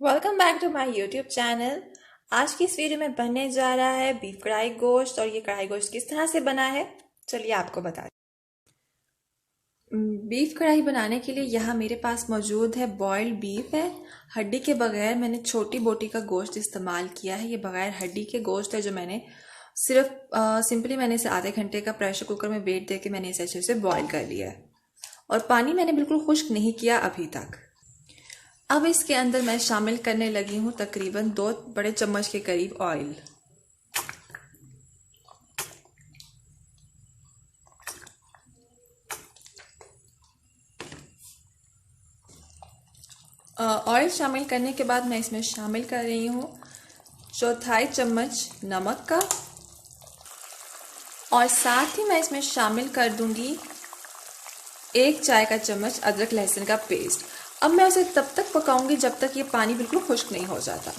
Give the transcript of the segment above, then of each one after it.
Welcome back to my YouTube channel. आज की इस वीडियो में बनने जा रहा है बीफ कढ़ाई गोश्त। और ये कढ़ाई गोश्त किस तरह से बना है चलिए आपको बता। बीफ कढ़ाई बनाने के लिए यहाँ मेरे पास मौजूद है बॉइल्ड बीफ है। हड्डी के बगैर मैंने छोटी बोटी का गोश्त इस्तेमाल किया है। ये बगैर हड्डी के गोश्त है जो मैंने सिर्फ सिंपली मैंने इसे आधे घंटे का प्रेशर कुकर में वेट दे के मैंने इसे अच्छे से बॉईल कर लिया है। और पानी मैंने बिल्कुल खुश्क नहीं किया अभी तक। अब इसके अंदर मैं शामिल करने लगी हूँ तकरीबन 2 बड़े चम्मच के करीब ऑयल। ऑयल शामिल करने के बाद मैं इसमें शामिल कर रही हूँ 1/4 चम्मच नमक का। और साथ ही मैं इसमें शामिल कर दूंगी 1 चाय का चम्मच अदरक लहसुन का पेस्ट। अब मैं उसे तब तक पकाऊंगी जब तक ये पानी बिल्कुल खुश्क नहीं हो जाता।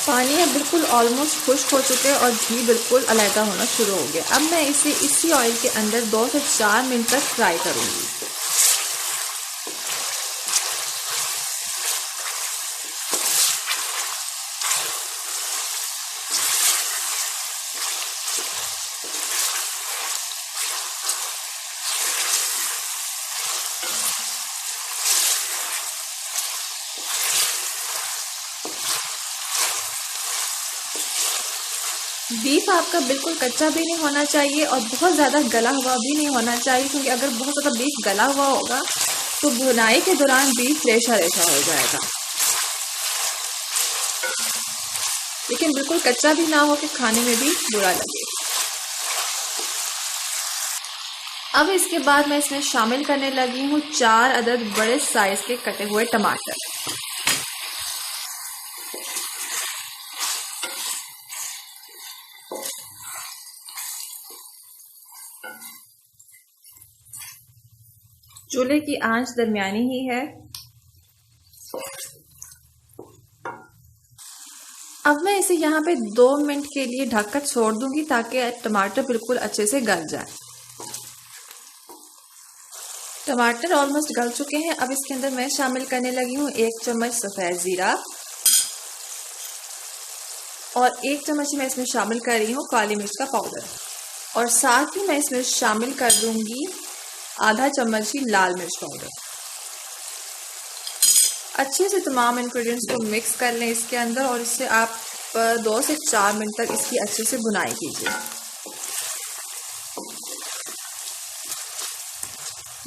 पानी अब बिल्कुल ऑलमोस्ट खुश्क हो चुके हैं और घी बिल्कुल अलहदा होना शुरू हो गया। अब मैं इसे इसी ऑयल के अंदर 2 से 4 मिनट तक फ्राई करूंगी। बीफ आपका बिल्कुल कच्चा भी नहीं होना चाहिए और बहुत ज़्यादा गला हुआ भी नहीं होना चाहिए, क्योंकि अगर बहुत ज़्यादा बीफ गला हुआ होगा तो भुनाई के दौरान बीफ रेशा रेशा हो जाएगा। लेकिन बिल्कुल कच्चा भी ना हो कि खाने में भी बुरा लगे। अब इसके बाद मैं इसमें शामिल करने लगी हूँ 4 अदद बड़े साइज के कटे हुए टमाटर। चूल्हे की आंच दरमियानी ही है। अब मैं इसे यहाँ पे 2 मिनट के लिए ढककर छोड़ दूंगी ताकि टमाटर बिल्कुल अच्छे से गल जाए। टमाटर ऑलमोस्ट गल चुके हैं। अब इसके अंदर मैं शामिल करने लगी हूँ 1 चम्मच सफ़ेद ज़ीरा और 1 चम्मच मैं इसमें शामिल कर रही हूँ काली मिर्च का पाउडर। और साथ ही मैं इसमें शामिल कर दूंगी आधा चम्मच ही लाल मिर्च पाउडर। अच्छे से तमाम इंग्रेडिएंट्स को मिक्स कर लें इसके अंदर और इससे आप 2 से 4 मिनट तक इसकी अच्छे से भुनाई कीजिए।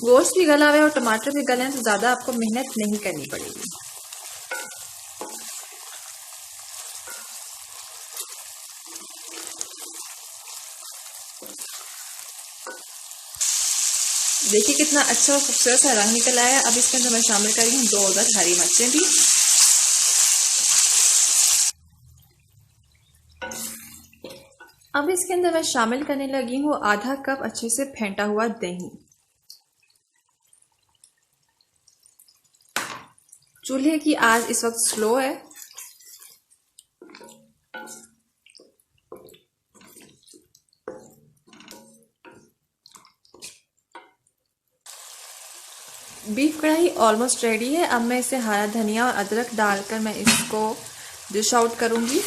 गोश्त भी गला हुआ है और टमाटर भी गले हैं तो ज़्यादा आपको मेहनत नहीं करनी पड़ेगी। देखिए कितना अच्छा और खूबसूरत सा रंग निकल आया है। अब इसके अंदर मैं शामिल कर रही हूँ 2 अदद हरी मिर्चें भी। अब इसके अंदर मैं शामिल करने लगी हूँ आधा कप अच्छे से फेंटा हुआ दही। चूल्हे की आंच इस वक्त स्लो है। बीफ कढ़ाई ऑलमोस्ट रेडी है। अब मैं इसे हरा धनिया और अदरक डालकर मैं इसको डिश आउट करूंगी।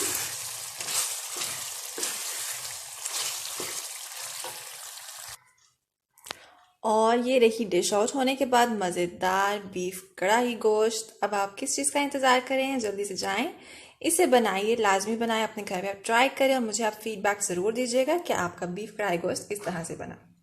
और ये रही डिश आउट होने के बाद मज़ेदार बीफ कढ़ाई गोश्त। अब आप किस चीज़ का इंतज़ार करें हैं, जल्दी से जाएं, इसे बनाइए, लाजमी बनाएं, अपने घर में आप ट्राई करें और मुझे आप फीडबैक ज़रूर दीजिएगा कि आपका बीफ कढ़ाई गोश्त किस तरह से बना।